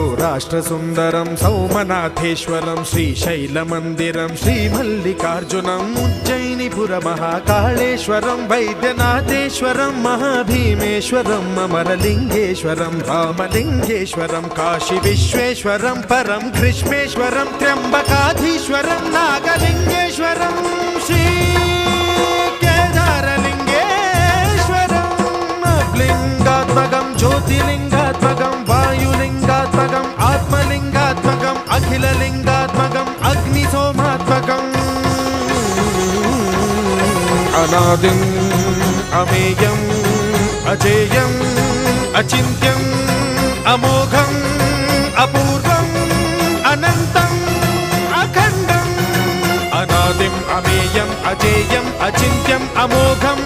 राष्ट्रसुन्दरं सौमनाथेश्वरं श्रीशैलमन्दिरं श्रीमल्लिकार्जुनम् उज्जयिनीपुरमहाकाळेश्वरं वैद्यनाथेश्वरं महाभीमेश्वरम् अमरलिङ्गेश्वरं रामलिङ्गेश्वरं काशीविश्वेश्वरं परं ग्रीष्मेश्वरं त्र्यम्बकाधीश्वरं नागलिङ्गेश्वरं श्रीकेदारलिङ्गेश्वरम् लिङ्गात्मकं ज्योतिलिङ्गात्मकं वायुलिङ्गात्मकम् आत्मलिङ्गात्मकम् अखिललिङ्गात्मकम् अग्निसोमात्मकम् अनादिम् अमेयम् अजेयम् अचिन्त्यम् अमोघम् अपूर्वम् अनन्तम् अखण्डम् अनादिम् अमेयम् अजेयम् अचिन्त्यम् अमोघम्